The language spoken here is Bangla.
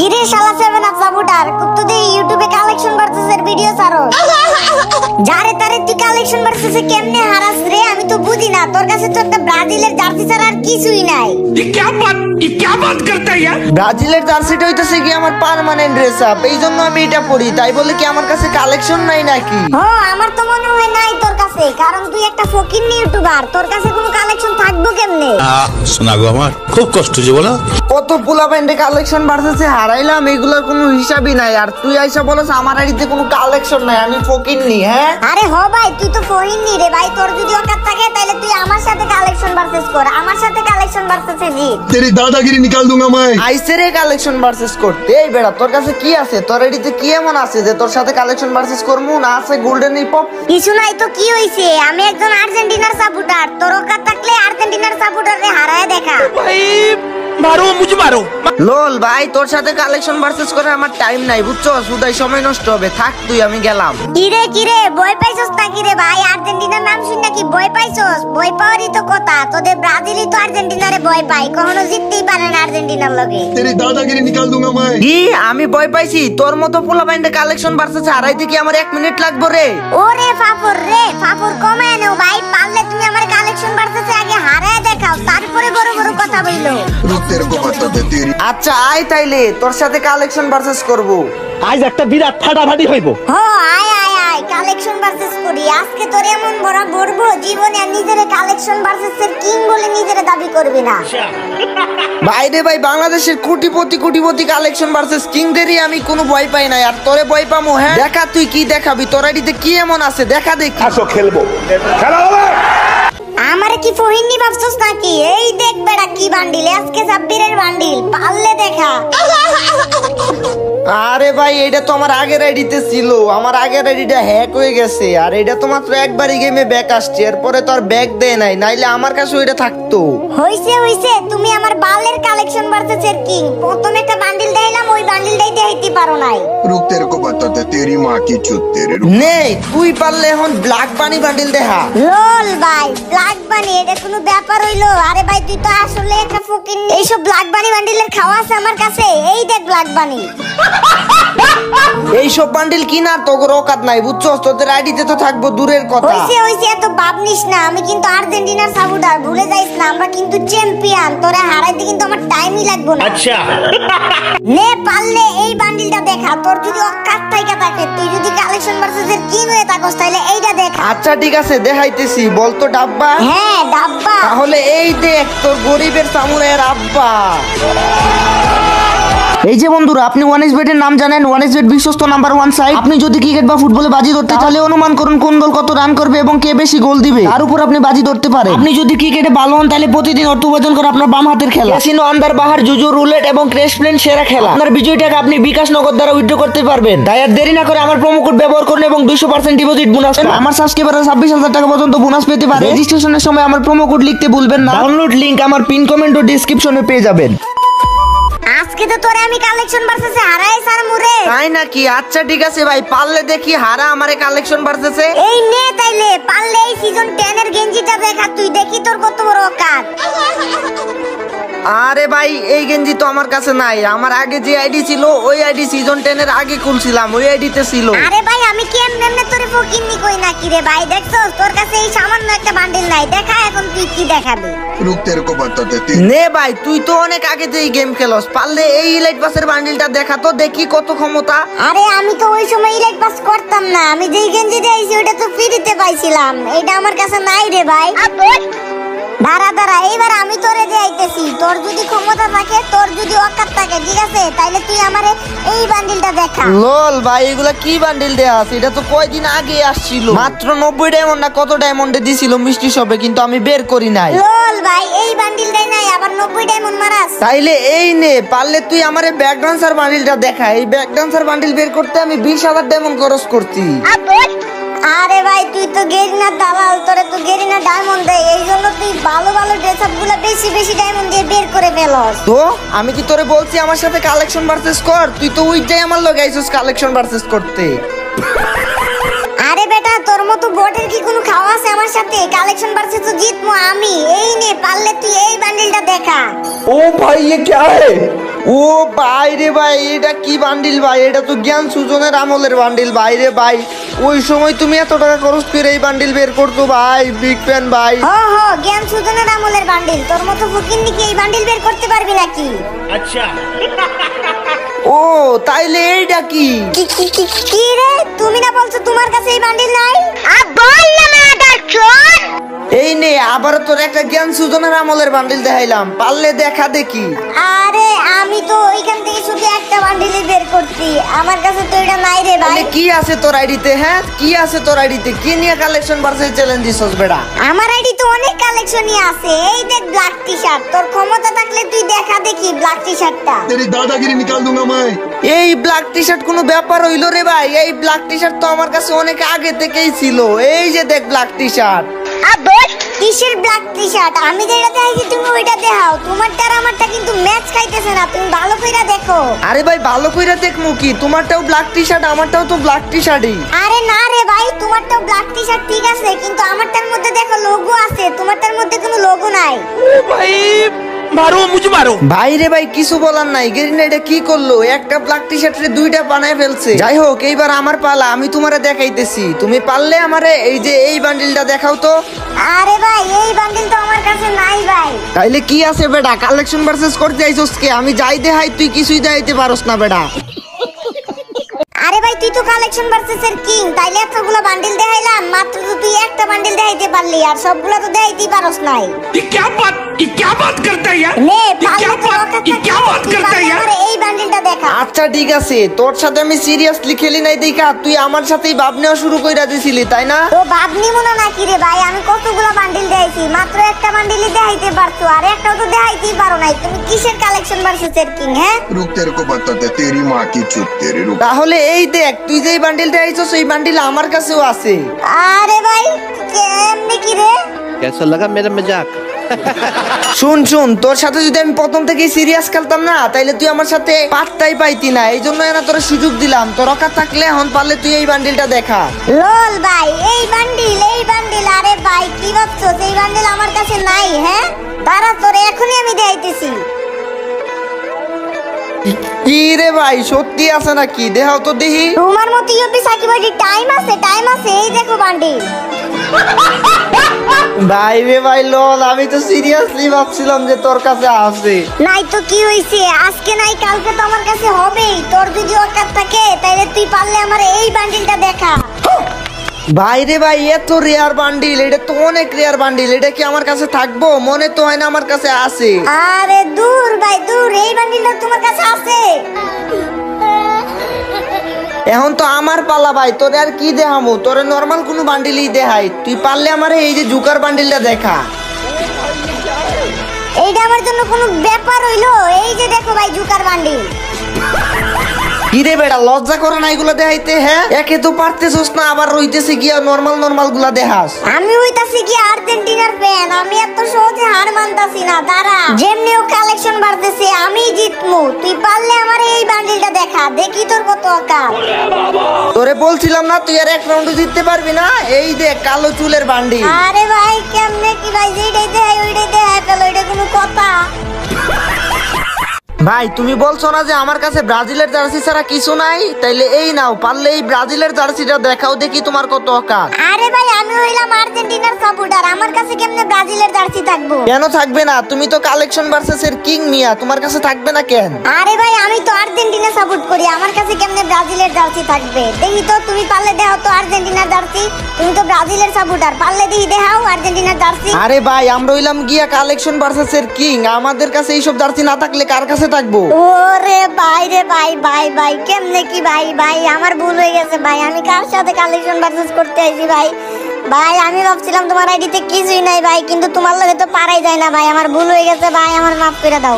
কিরে শালা সেভেন আপ সাপোর্টার কত দে ইউটিউবে কালেকশন ভার্সেসের ভিডিও ছাড়ো যারে তারে তুই কালেকশন ভার্সেসে কেমনে হারাস রে আমি তো বুঝি না তোর কাছে তো একটা ব্রাজিলের জার্সি ছাড়া আর কিছুই নাই ये क्या बात करता है यार ব্রাজিলের জার্সিটা হইতাছে কি আমার পার্মানেন্ট ড্রেস আপ এইজন্য আমি এটা পরি তাই বলে কি আমার কাছে কালেকশন নাই নাকি আমার তো মনে হয় নাই তোর কাছে কারণ তুই একটা ফকিন্নি ইউটিউবার তোর কাছে কোনো কালেকশন থাকবো কেমনে শোনা গো আমার খুব কষ্ট যে বলো কত পোলা প্যান্টে কালেকশন ভার্সেসে হারাইলাম এগুলোর কোনো হিসাবই নাই আর তুই আইসা বলছ আমার আইডিতে কোনো কালেকশন নাই আমি ফকিন্নি হ্যাঁ আরে হ ভাই তুই তো ফকিন্নি রে ভাই তোর যদি অকাত থাকে তাহলে তুই আমার সাথে কালেকশন ভার্সেস কর আমার সাথে কালেকশন ভার্সেসে জিত तेरी दादागिरी निकाल दूंगा मैं আইসে রে কালেকশন ভার্সেস করতে এই বেড়া তোর কাছে কি আছে তোর আইডিতে কি এমন আছে যে তোর সাথে কালেকশন ভার্সেস করমু না আছে গোল্ডেন হিপ হপ কিছু নাই তো কি হইছে আমি একজন আর্জেন্টিনার সাপোর্টার তোর অকাত থাকলে আর্জেন্টিনার সাপোর্টারে হারায় দেখা भाई मारो मुझे मारो লোল ভাই তোর সাথে কালেকশন ভার্সেস করে আমার টাইম নাই বুঝছো সুদাই সময় নষ্ট হবে থাক তুই আমি গেলাম কিরে ভয় পাইছস না কিরে ভাই আর্জেন্টিনার নাম শুন নাকি ভয় পাইছস ভয় পাওয়ারই তো কথা তোদের ব্রাজিলই তো আর্জেন্টিনারে ভয় পায় কখনো জিততেই পারে না আর্জেন্টিনার লগে तेरी दादागिरी निकाल दूंगा मैं কি আমি ভয় পাইছি তোর মতো পোলা বাইন্ডে কালেকশন ভার্সেস হারাইতে কি আমার 1 মিনিট লাগবে রে ওরে ফাফর কমায় নাও ভাই পারলে তুমি আমার কালেকশন ভার্সেসে আগে হারায় দেখাও তারপরে বড় বড় কথা বইলো रुक तेरे को बताते तेरी আচ্ছা আয় তাইলে তোর সাথে কালেকশন ভার্সেস করব আজ একটা বিরাট ফাটাফাটি হইব আয় কালেকশন ভার্সেস করি আজকে তোর এমন বড় বড়বো জীবনে আর নিজের কালেকশন ভার্সেস এর কিং বলে নিজের দাবি করবি না ভাই রে ভাই বাংলাদেশের কোটিপতি কালেকশন ভার্সেস কিংদেরই আমি কোনো ভয় পাই না আর তোরে ভয় পামু হ্যাঁ দেখা তুই কি দেখাবি তোর আইডিতে কি এমন আছে দেখা দেখি আসো খেলবো খেলা হবে আমারে কি ফহিনী ভাবছস নাকি এই দেখ বেড়া কি বান্ডিল আজকে সাব্বিরের বান্ডিল পারলে দেখা আরে ভাই এটা তো আমার আগের আইডিতে ছিল আমার আগের আইডিটা হ্যাক হয়ে গেছে আর এটা তো মাত্র একবারই গেমে ব্যাক আসছে এরপরে তো আর ব্যাক দেয় নাই নাইলে আমার কাছে ওইটা থাকতো হইছে তুমি আমার বালের কালেকশন ভার্সেস এর কিং প্রথম একটা বান্ডিল দেইলাম ওই বান্ডিলটাই দেখাইতে পারো নাই रुक तेरे को बताते तेरी माँ की चुत तेरे रुक নে তুই পারলে এখন ব্ল্যাক বানি বান্ডিল দেখা লোল ভাই ব্ল্যাক বানি এটা কোনো ব্যাপার হইলো আরে ভাই তুই তো আসলে একটা ফকির এইসব ব্ল্যাক বানি বান্ডিলের খাওয়া আছে আমার কাছে এই দেখ ব্ল্যাক বানি এইসব বান্ডিল কিনা তোর অকাত নাই বুঝছো তোদের আইডিতে তো থাকবো দূরের কথা হইছে এত ভাবনিস না আমি কিন্তু আর্জেন্টিনার সাপোর্টার ভুলে যাইস না আমরা কিন্তু চ্যাম্পিয়ন তোরা হারাইতে কিন্তু আমার টাইমই লাগবে না আচ্ছা নে পারলে এই বান্ডিলটা দেখা তোর যদি অকাত থাকে তুই যদি কালেকশন ভার্সেস এর কিং হয়ে থাকস তাহলে এইটা দেখা আচ্ছা ঠিক আছে দেখাইতেছি বলতো ডাব্বা হ্যাঁ ডাব্বা তাহলে এই দেখ তোর গরিবের সামুরাইয়ের আব্বা এই যে বন্ধুরা আপনি ওয়ানএক্সবেট এর নাম জানেন ওয়ানএক্সবেট বিশ্বস্ত নাম্বার 1 সাইট আপনি যদি ক্রিকেট বা ফুটবলে বাজি ধরতে তাহলে অনুমান করুন কোন দল কত রান করবে এবং কে বেশি গোল দিবে তার উপর আপনি বাজি ধরতে পারেন আপনি যদি ক্রিকেটে ভালো হন তাহলে প্রতিদিন অর্থ উপার্জন করে আপনার বাম হাতের খেলা ক্যাসিনো আন্দার বাহার জুজু রুলেট এবং ক্র্যাশ প্লেন সেরা খেলা আপনার বিজয়ী টাকা আপনি বিকাশ নগদ দ্বারা উইথড্র করতে পারবেন তাই আর দেরি না করে আমার প্রোমো কোড ব্যবহার করুন এবং 200% ডিপোজিট বোনাস আমার সাবস্ক্রাইবাররা 26000 টাকা পর্যন্ত বোনাস পেতে পারে রেজিস্ট্রেশনের সময় আমার প্রোমো কোড লিখতে ভুলবেন না ডাউনলোড লিংক আমার পিন কমেন্ট ও ডেসক্রিপশনে পেয়ে যাবেন আজকে তো তোরে আমি কালেকশন ভার্সেসে হারাই স্যার মুরে তাই নাকি আচ্ছা ঠিক আছে ভাই পারলে দেখি হারা আমারে কালেকশন ভার্সেসে এই নে তাইলে পারলে এই সিজন 10 এর গেঞ্জিটা দেখা তুই দেখি তোর কত বড় অকাত আরে ভাই এই গেঞ্জি তো আমার কাছে নাই আমার আগে যে আইডি ছিল ওই আইডি সিজন 10 এর আগে খুলছিলাম ওই আইডিতে ছিল আরে ভাই আমি কেমনে তোরে ফকিন্নি কই না কি রে ভাই দেখছস তোর কাছে এই সামান্য একটা বান্ডিল নাই দেখা এখন তুই কি দেখাবি रुक तेरे को बताते तेरी নে ভাই তুই তো অনেক আগে থেকে গেম খেলস পারলে এই ইলাইট পাসের বান্ডিলটা দেখা তো দেখি কত ক্ষমতা আরে আমি তো ওই সময় ইলাইট পাস করতাম না আমি যেই গেঞ্জি দিয়েছি ওটা তো ফ্রিতে পাইছিলাম এটা আমার কাছে নাই রে ভাই দাঁড়া এইবার আমি তোরে দেখাইতেছি তোর যদি ক্ষমতা থাকে তোর যদি অকাত থাকে ঠিক আছে তাইলে তুই আমারে এই বান্ডিলটা দেখা লল ভাই এগুলা কি বান্ডিল দেয়া আছে এটা তো কয়দিন আগে আসছিল মাত্র 90 ডায়মন্ড না কত ডায়মন্ডে দিছিল মিষ্টি শপে কিন্তু আমি বের করি নাই লোল ভাই এই বান্ডিলটাই নাই আবার 90 ডায়মন্ড মারাস তাইলে এই নে পারলে তুই আমারে ব্যাক ডান্সার বান্ডিলটা দেখা এই ব্যাক ডান্সার বান্ডিল বের করতে আমি 20000 ডায়মন্ড খরচ করছি আরে ভাই তুই তো গেরিনা দালাল তোরে তো গেরিনা ডায়মন্ড দেয় এইজন্য তুই ভালো ড্রেস আপ গুলো বেশি ডায়মন্ড দিয়ে বের করে ফেলস তো আমি কি তোরে বলছি আমার সাথে কালেকশন ভার্সেস কর তুই তো উইটাই আমার লগে আইছস কালেকশন ভার্সেস করতে আরে বেটা তোর মতো বটের কি কোনো খাওয়া আছে আমার সাথে কালেকশন ভার্সেস তো জিতমু আমি এই নে পারলে তুই এই বান্ডিলটা দেখা ओ भाई ये क्या है ও ভাই রে ভাই, এটা কি বান্ডিল ভাই? এটা তো জ্ঞান সুজনের আমলের বান্ডিল ভাই রে ভাই। ওই সময় তুমি এত টাকা খরচ করে এই বান্ডিল বের করতো ভাই, বিগ ফ্যান ভাই। হো হো, জ্ঞান সুজনের আমলের বান্ডিল। তোর মতো ফকিন্নি কি এই বান্ডিল বের করতে পারবি নাকি? ও তাইলে এইটা কি? কি রে, তুমি না বলছো তোমার কাছে এই বান্ডিল নাই? বল না মাদার চোদ। এই নে, আবার তোর একটা জ্ঞান সুজনের আমলের বান্ডিল দেখাইলাম, পারলে দেখা দেখি। আরে আমি তো ওইখান থেকে শুধু একটা বান্ডিলই বের করছি, আমার কাছে তো এটা নাই রে ভাই। তাহলে কি আছে তোর আইডিতে? হ্যাঁ, কি আছে তোর আইডিতে? কি নিয়ে কালেকশন ভার্সেস চ্যালেঞ্জ দিছস বেটা? আমার আইডি তো অনেক কালেকশনই আছে। এই দেখ ব্ল্যাক টি-শার্ট, তোর ক্ষমতা থাকলে তুই দেখা দেখি ব্ল্যাক টি-শার্টটা। तेरी दादागिरी निकाल दूंगा मैं। এই ব্ল্যাক টি শার্ট কোনো ব্যাপার হইলো রে ভাই? এই ব্ল্যাক টি শার্ট তো আমার কাছে অনেক আগে থেকেই ছিল। এই যে দেখ ব্ল্যাক টি শার্ট। কিসের ব্ল্যাক টি-শার্ট? আমি যেটা দেখি তুমি ওইটা দেখাও। তোমারটা আর আমারটা কিন্তু ম্যাচ খাইতেছে না, তুমি ভালো কইরা দেখো। আরে ভাই ভালো কইরা দেখমু কি? তোমারটাও ব্ল্যাক টি শার্ট, আমারটাও তো ব্ল্যাক টি শার্টই। আরে না রে ভাই, তোমারটাও ব্ল্যাক টি-শার্ট ঠিক আছে, কিন্তু আমারটার মধ্যে দেখো লোগো আছে, তোমারটার মধ্যে কোনো লোগো নাই। भाई मारो मुझे मारो। ভাই রে ভাই, কিছু বলার নাই। গেরিনা এটা কি করলো? একটা ব্ল্যাক টি শার্টের দুইটা বানায় ফেলছে। যাই হোক, এইবার আমার পালা, আমি তোমারে দেখাইতেছি। তুমি পারলে আমারে এই যে এই বান্ডিলটা দেখাও তো। আরে ভাই, এই বান্ডিল তো আমার কাছে নাই ভাই। তাইলে কি আছে বেটা? কালেকশন ভার্সেস করতে আইছস কে? আমি যাই দেখাই তুই কিছুই দেখাইতে পারস না বেটা। আরে ভাই, তুই তো কালেকশন ভার্সেস এর কিং, তাইলে এতগুলো বান্ডিল দেখাইলাম, মাত্র তো তুই একটা বান্ডিল দেখাইতে পারলি, আর সবগুলো তো দেখাইতেই পারস নাই। ये क्या बात करता है यार? নে ये क्या बात करता है यार? এই বান্ডিলটা দেখা। আচ্ছা ঠিক আছে, তোর সাথে আমি সিরিয়াসলি খেলি নাই দেখা তুই আমার সাথেই ভাব নেওয়া শুরু কইরা দিছিলি, তাই না? তো বাপ নিমো না নাকি রে ভাই? আমি কতগুলো বান্ডিল দেখাইছি, মাত্র একটা বান্ডিলই দেখাইতে পারছো, আর একটাও তো দেখাইতেই পারো নাই। তুমি কিসের কালেকশন ভার্সেস এর কিং? হ্যাঁ, रुक तेरे को बताते तेरी माँ की चुत तेरे रुक। তাহলে এই দেখ, তুই যে বান্ডিলটা আইছস এই বান্ডিল আমার কাছেও আছে। আরে ভাই কেমনে কি রে? कैसा लगा मेरा मजाक? শুন শুন, তোর সাথে যদি আমি প্রথম থেকেই সিরিয়াস খেলতাম না, তাইলে তুই আমার সাথে পাত্তাই পাইতি না। এই জন্য না তোর সুযোগ দিলাম। তোর অকাত থাকলে এখন পারলে তুই এই বান্ডিলটা দেখা। লোল ভাই, এই বান্ডিল। আরে ভাই কি ভাবছো? এই বান্ডিল আমার কাছে নাই। হ্যাঁ দাঁড়া, তোরে এখনই আমি দেখাইতেছি। কি রে ভাই, সত্যি আছে নাকি? দেখাও তো দেখি। তোমার মতো ইউপি সাকিব ভাই টাইম আছে। এই দেখো বান্ডিল। ভাই রে ভাই লল, আমি তো সিরিয়াসলি ভাবছিলাম যে তোর কাছে আছে। নাই তো কি হইছে? আজকে নাই কালকে তো আমার কাছে হবেই। তোর যদি অকাত থাকে তাইলে তুই পারলে আমার এই বান্ডিলটা দেখা। ভাই রে ভাই, এত রেয়ার বান্ডিল, এটা তো অনেক রেয়ার বান্ডিল। এটা কি আমার কাছে থাকবো? মনে তো হয় না আমার কাছে আছে। আরে দূর ভাই দূর, এই বান্ডিলটা তোমার কাছে আছে। এখন তো আমার পালা ভাই, তোরে আর কি দেখামু? তোরে নরমাল কোনো বান্ডিলই দেখাই। তুই পারলে আমারে এই যে জুকার বান্ডিলটা দেখা। এইটা আমার জন্য কোনো ব্যাপার হইলো? এই যে দেখো ভাই জুকার বান্ডিল। কি রে বেটা, লজ্জা করে না এগুলো দেখাইতে? হ্যাঁ, একে তো পারতেছস না, আবার রইতেছে গিয়া নরমাল গুলা দেখাস। আমি হইতাছি কি আর্জেন্টিনার ফ্যান, আমি এত সহজে হার মানতাছি না। দাঁড়া, যেমনিও কালেকশন বাড়তেছে, আমি জিতমু। তুই পারলে আমার এই বান্ডিলটা দেখা, দেখি তোর কত অকাল। তোরে বলছিলাম না তুই আর এক রাউন্ড জিততে পারবি না? এই দেখ কালো চুলের বান্ডিল। আরে ভাই কেমনে কি ভাই? যেটাই দেখাই ওইটাই দেখাই ফেলো, এটা কোনো কথা? ভাই তুমি বলছো না যে আমার কাছে ব্রাজিলের জার্সি ছাড়া কিছু নাই? তাইলে এই নাও, পারলে এই ব্রাজিলের জার্সিটা দেখাও, দেখি তোমার কত অকাল। আরে ভাই আমি হইলাম আর্জেন্টিনার সাপোর্টার, আমার কাছে কেমনে ব্রাজিলের জার্সি থাকবো? কেন থাকবে না? তুমি তো কালেকশন ভার্সেস এর কিং মিয়া, তোমার কাছে থাকবে না কেন? আরে ভাই আমি তো আর্জেন্টিনা সাপোর্ট করি, আমার কাছে কেমনে ব্রাজিলের জার্সি থাকবে? দেখি তো, তুমি পারলে দেখাও তো আর্জেন্টিনার জার্সি। তুমি তো ব্রাজিলের সাপোর্টার, পারলে দেখি দেখাও আর্জেন্টিনার জার্সি। আরে ভাই আমরা হইলাম গিয়া কালেকশন ভার্সেস এর কিং, আমাদের কাছে এইসব জার্সি না থাকলে কার কাছে থাকবো? ওরে ভাই রে ভাই কেমনে কি ভাই আমার ভুল হয়ে গেছে ভাই। আমি কার সাথে কালেকশন ভার্সেস করতে আইছি ভাই? আমি ভাবছিলাম তোমার আইডিতে কিছুই নাই ভাই, কিন্তু তোমার লগে তো পারাই যায় না ভাই। আমার ভুল হয়ে গেছে ভাই, আমার মাফ করে দাও।